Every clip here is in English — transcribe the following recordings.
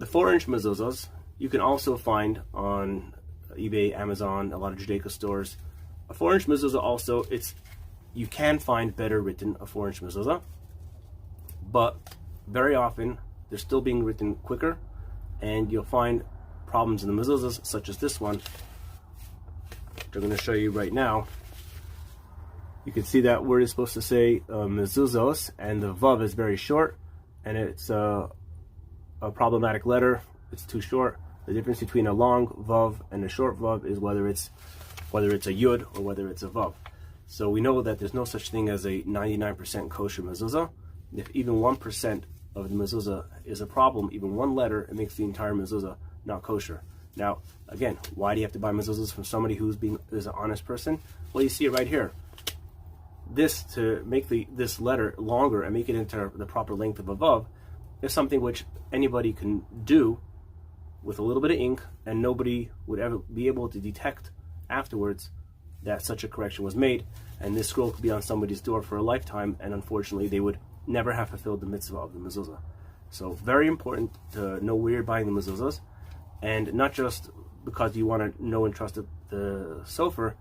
4-inch mezuzahs you can also find on eBay, Amazon, a lot of Judaica stores. A 4-inch mezuzah also, you can find better written a 4-inch mezuzah, but very often they're still being written quicker, and you'll find problems in the mezuzahs such as this one, which I'm going to show you right now. You can see that word is supposed to say Mezuzahs, and the vav is very short, and it's a problematic letter. It's too short. The difference between a long vav and a short vav is whether it's a yud or whether it's a vav. So we know that there's no such thing as a 99% kosher mezuzah. If even 1% of the mezuzah is a problem, even one letter, it makes the entire mezuzah not kosher. Now, again, why do you have to buy mezuzahs from somebody who's an honest person? Well, you see it right here. This, to make this letter longer and make it into the proper length of a vav, is something which anybody can do with a little bit of ink, and nobody would ever be able to detect afterwards that such a correction was made, and this scroll could be on somebody's door for a lifetime, and unfortunately they would never have fulfilled the mitzvah of the mezuzah. So very important to know where you're buying the mezuzahs, and not just because you want to know and trust the sofer,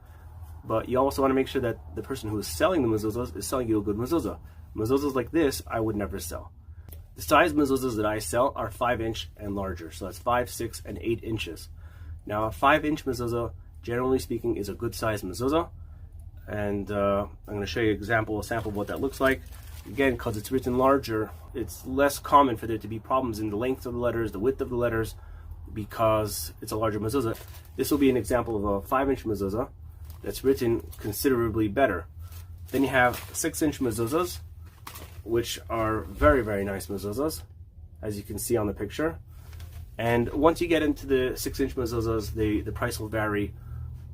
but you also want to make sure that the person who is selling the mezuzahs is selling you a good mezuzah. Mezuzahs like this I would never sell. The size mezuzahs that I sell are 5-inch and larger, so that's 5, 6, and 8 inches. Now a 5-inch mezuzah, generally speaking, is a good size mezuzah, and I'm going to show you a sample of what that looks like. Again, because it's written larger, it's less common for there to be problems in the length of the letters, the width of the letters, because it's a larger mezuzah. This will be an example of a 5-inch mezuzah that's written considerably better. Then you have 6-inch mezuzahs, which are very, very nice mezuzahs, as you can see on the picture. And once you get into the 6-inch mezuzahs, the price will vary.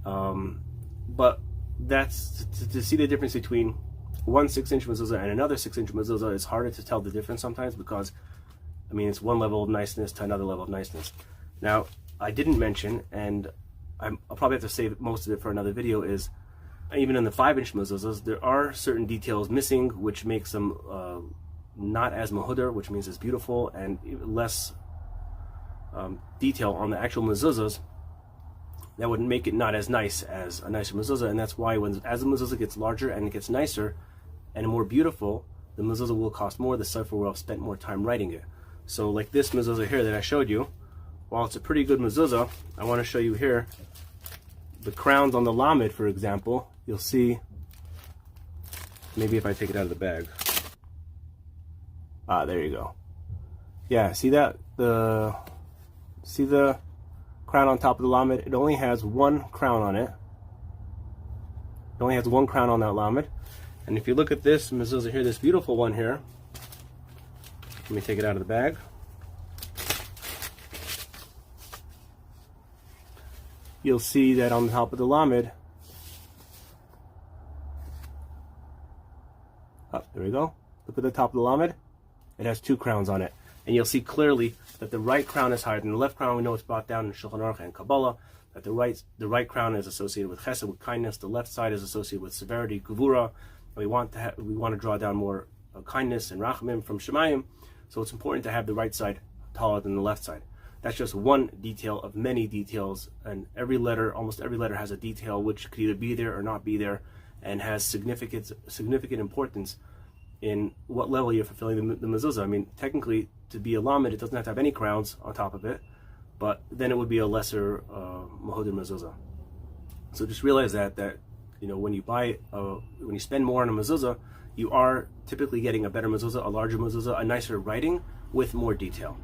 But that's to see the difference between one 6-inch mezuzah and another 6-inch mezuzah is harder to tell the difference sometimes, because I mean, it's one level of niceness to another level of niceness. Now, I didn't mention, and I'll probably have to save most of it for another video, is even in the 5-inch mezuzahs, there are certain details missing, which makes them not as mahudar, which means it's beautiful, and less detail on the actual mezuzahs that would make it not as nice as a nicer mezuzah. And that's why as the mezuzah gets larger and it gets nicer and more beautiful, the mezuzah will cost more. The sofer will have spent more time writing it. So like this mezuzah here that I showed you, while it's a pretty good mezuzah, I want to show you here the crowns on the lamed, for example. You'll see, maybe if I take it out of the bag. Ah, there you go. Yeah, see that? See the crown on top of the lamed? It only has one crown on it. It only has one crown on that lamed. And if you look at this mezuzah here, this beautiful one here, let me take it out of the bag. You'll see that on the top of the lamed, there we go. Look at the top of the lamed. It has two crowns on it. And you'll see clearly that the right crown is higher than the left crown. We know it's brought down in Shulchan Aruch and Kabbalah, that the right crown is associated with chesed, with kindness. The left side is associated with severity, gevura. We want to draw down more kindness and rachamim from Shemayim. So it's important to have the right side taller than the left side. That's just one detail of many details, and almost every letter has a detail which could either be there or not be there, and has significant importance in what level you're fulfilling the mezuzah. I mean, technically, to be a lamed, it doesn't have to have any crowns on top of it, but then it would be a lesser mahudar mezuzah. So just realize that you know, when you spend more on a mezuzah, you are typically getting a better mezuzah, a larger mezuzah, a nicer writing with more detail.